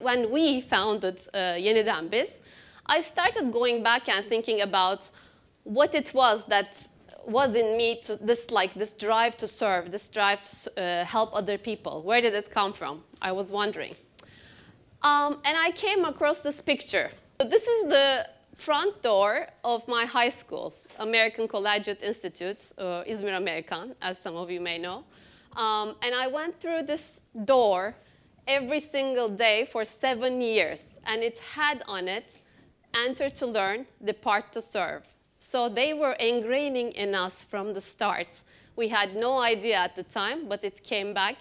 when we founded YenidenBiz, I started going back and thinking about what it was that was in me, to this drive to serve, this drive to help other people. Where did it come from? I was wondering. And I came across this picture. So this is the front door of my high school, American Collegiate Institute, İzmir American, as some of you may know. And I went through this door every single day for 7 years. And it had on it, enter to learn, depart to serve. So they were ingraining in us from the start. We had no idea at the time, but it came back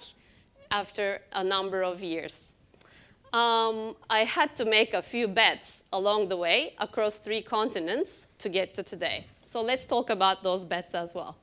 after a number of years. I had to make a few bets along the way across 3 continents to get to today. So let's talk about those bets as well.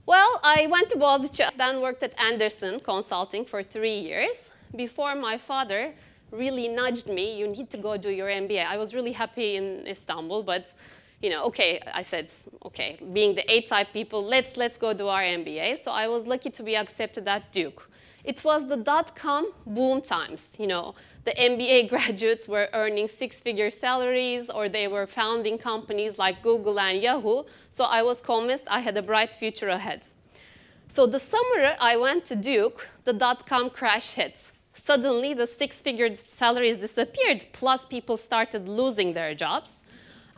Well, I went to Boğaziçi, then worked at Andersen Consulting for 3 years before my father really nudged me, you need to go do your MBA. I was really happy in Istanbul, but you know, okay, I said, okay, being the A-type people, let's go do our MBA. So I was lucky to be accepted at Duke. It was the dot-com boom times. You know, the MBA graduates were earning 6-figure salaries, or they were founding companies like Google and Yahoo. So I was convinced I had a bright future ahead. So the summer I went to Duke, the dot-com crash hit. Suddenly, the 6-figure salaries disappeared, plus people started losing their jobs.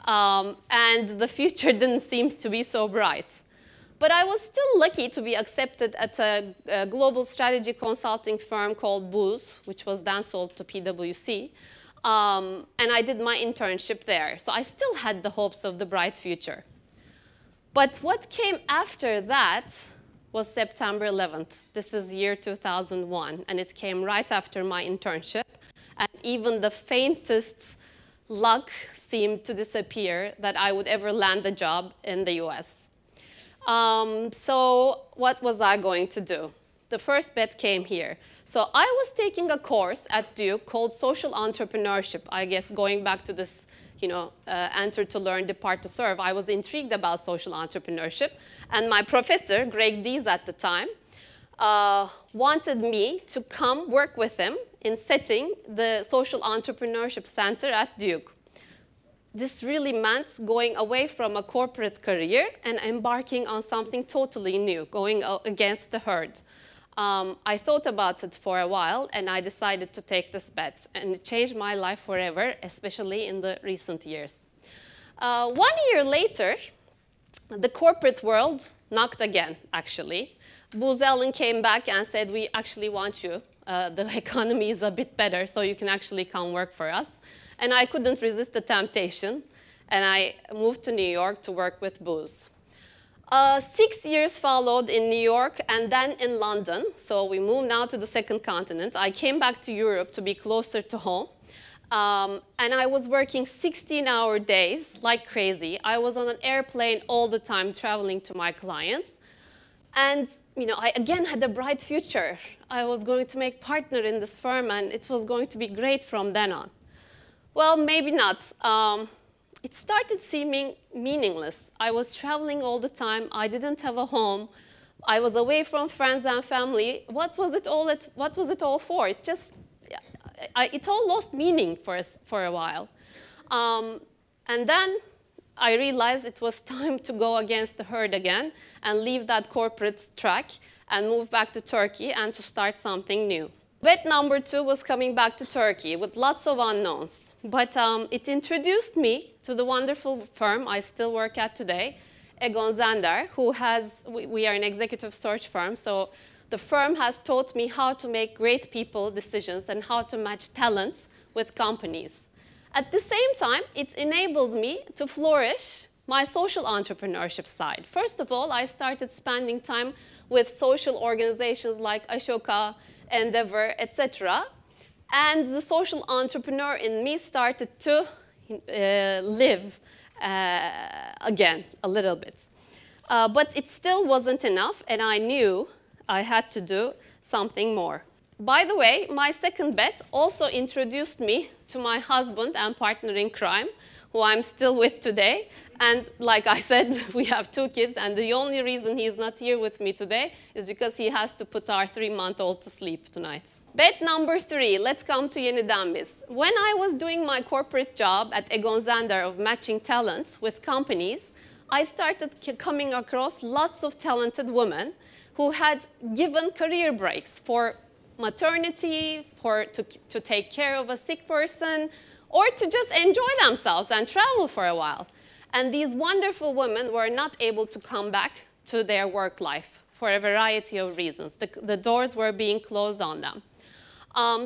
And the future didn't seem to be so bright. But I was still lucky to be accepted at a global strategy consulting firm called Booz, which was then sold to PwC. And I did my internship there. So I still had the hopes of the bright future. But what came after that was September 11th. This is year 2001. And it came right after my internship. And even the faintest luck seemed to disappear that I would ever land a job in the US. So what was I going to do? The first bet came here. So I was taking a course at Duke called Social Entrepreneurship. I guess going back to this, you know, enter to learn, depart to serve, I was intrigued about social entrepreneurship. And my professor, Greg Dees at the time, wanted me to come work with him in setting the Social Entrepreneurship Center at Duke. This really meant going away from a corporate career and embarking on something totally new, going against the herd. I thought about it for a while, and I decided to take this bet. And it changed my life forever, especially in the recent years. 1 year later, the corporate world knocked again, actually. Booz Allen came back and said, we actually want you. The economy is a bit better, so you can actually come work for us. And I couldn't resist the temptation, and I moved to New York to work with Booz. 6 years followed in New York and then in London. So we moved now to the second continent. I came back to Europe to be closer to home. And I was working 16-hour days like crazy. I was on an airplane all the time traveling to my clients. And you know, I again had a bright future. I was going to make partner in this firm, and it was going to be great from then on. Well, maybe not. It started seeming meaningless. I was traveling all the time. I didn't have a home. I was away from friends and family. What was it all for? It all lost meaning for a while. And then I realized it was time to go against the herd again and leave that corporate track and move back to Turkey and to start something new. Bet number 2 was coming back to Turkey with lots of unknowns. But it introduced me to the wonderful firm I still work at today, Egon Zehnder, who we are an executive search firm. So the firm has taught me how to make great people decisions and how to match talents with companies. At the same time, it enabled me to flourish my social entrepreneurship side. First of all, I started spending time with social organizations like Ashoka, Endeavor, etc. And the social entrepreneur in me started to live again a little bit. But it still wasn't enough, and I knew I had to do something more. By the way, my second bet also introduced me to my husband and partner in crime, who I'm still with today. And like I said, we have 2 kids, and the only reason he's not here with me today is because he has to put our 3-month-old to sleep tonight. Bet number 3, let's come to YenidenBiz. When I was doing my corporate job at Egon Zehnder of matching talents with companies, I started coming across lots of talented women who had given career breaks for maternity, to take care of a sick person, or to just enjoy themselves and travel for a while. And these wonderful women were not able to come back to their work life for a variety of reasons. The doors were being closed on them.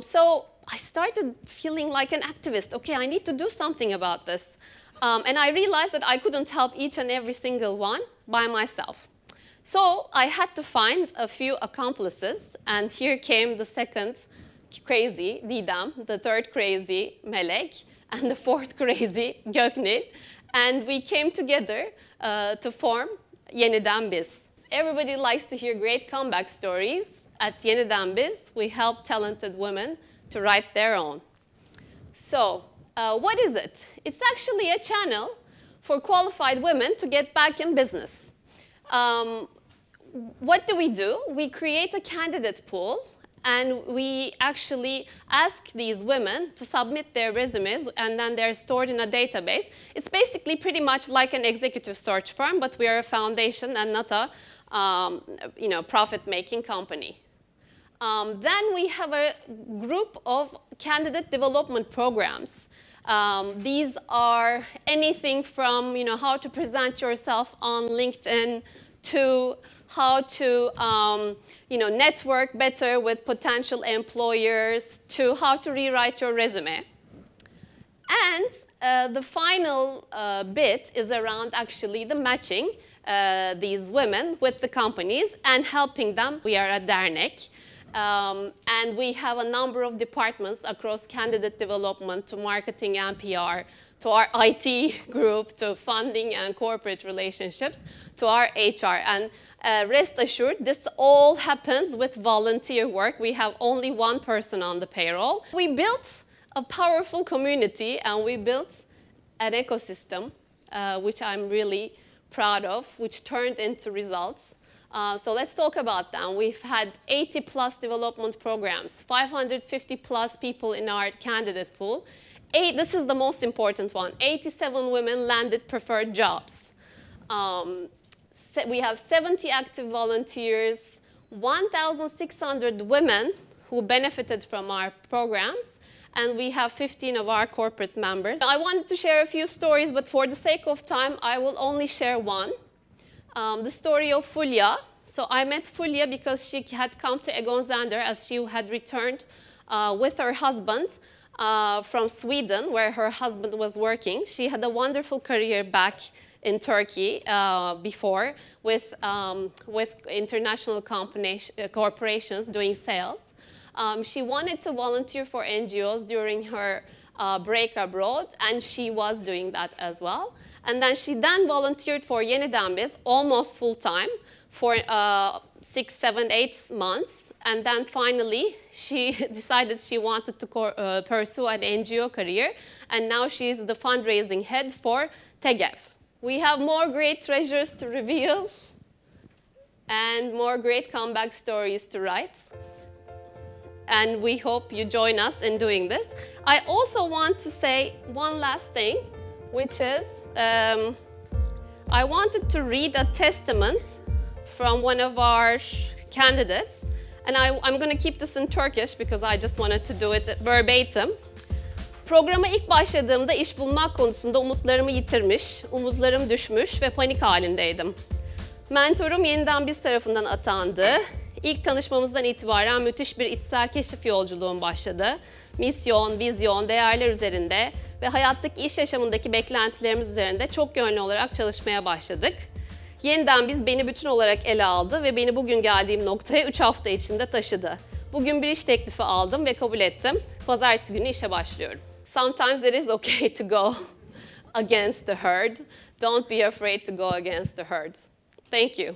So I started feeling like an activist. Okay, I need to do something about this. And I realized that I couldn't help each and every single one by myself. So I had to find a few accomplices. And here came the second crazy, Didem, the third crazy, Melek, and the fourth crazy, Göknil. And we came together to form YenidenBiz. Everybody likes to hear great comeback stories. At YenidenBiz, we help talented women to write their own. So, what is it? It's actually a channel for qualified women to get back in business. What do? We create a candidate pool, and we actually ask these women to submit their resumes, and then they're stored in a database. It's basically pretty much like an executive search firm, but we are a foundation and not a profit-making company. Then we have a group of candidate development programs. These are anything from how to present yourself on LinkedIn to how to network better with potential employers to how to rewrite your resume. And the final bit is around actually the matching these women with the companies and helping them. We are a dernek. And we have a number of departments across candidate development to marketing and PR, to our IT group, to funding and corporate relationships, to our HR. And rest assured, this all happens with volunteer work. We have only one person on the payroll. We built a powerful community, and we built an ecosystem, which I'm really proud of, which turned into results. So let's talk about them. We've had 80+ development programs, 550+ people in our candidate pool. This is the most important one. 87 women landed preferred jobs. We have 70 active volunteers, 1,600 women who benefited from our programs, and we have 15 of our corporate members. I wanted to share a few stories, but for the sake of time, I will only share one. The story of Fulya. So I met Fulya because she had come to Egon Zehnder as she had returned with her husband from Sweden, where her husband was working. She had a wonderful career back in Turkey before with international corporations doing sales. She wanted to volunteer for NGOs during her break abroad, and she was doing that as well. And then she volunteered for YenidenBiz almost full-time for 6, 7, 8 months. And then finally, she decided she wanted to pursue an NGO career. And now she's the fundraising head for TEGEV. We have more great treasures to reveal and more great comeback stories to write. And we hope you join us in doing this. I also want to say one last thing, which is I wanted to read a testament from one of our candidates. And I'm going to keep this in Turkish because I just wanted to do it verbatim. Programa ilk başladığımda iş bulmak konusunda umutlarımı yitirmiş, omuzlarım düşmüş ve panik halindeydim. Mentorum YenidenBiz tarafından atandı. İlk tanışmamızdan itibaren müthiş bir içsel keşif yolculuğum başladı. Misyon, vizyon, değerler üzerinde ve hayattaki iş yaşamındaki beklentilerimiz üzerinde çok yönlü olarak çalışmaya başladık. YenidenBiz beni bütün olarak ele aldı ve beni bugün geldiğim noktaya 3 hafta içinde taşıdı. Bugün bir iş teklifi aldım ve kabul ettim. Pazartesi günü işe başlıyorum. Sometimes it is okay to go against the herd. Don't be afraid to go against the herd. Thank you.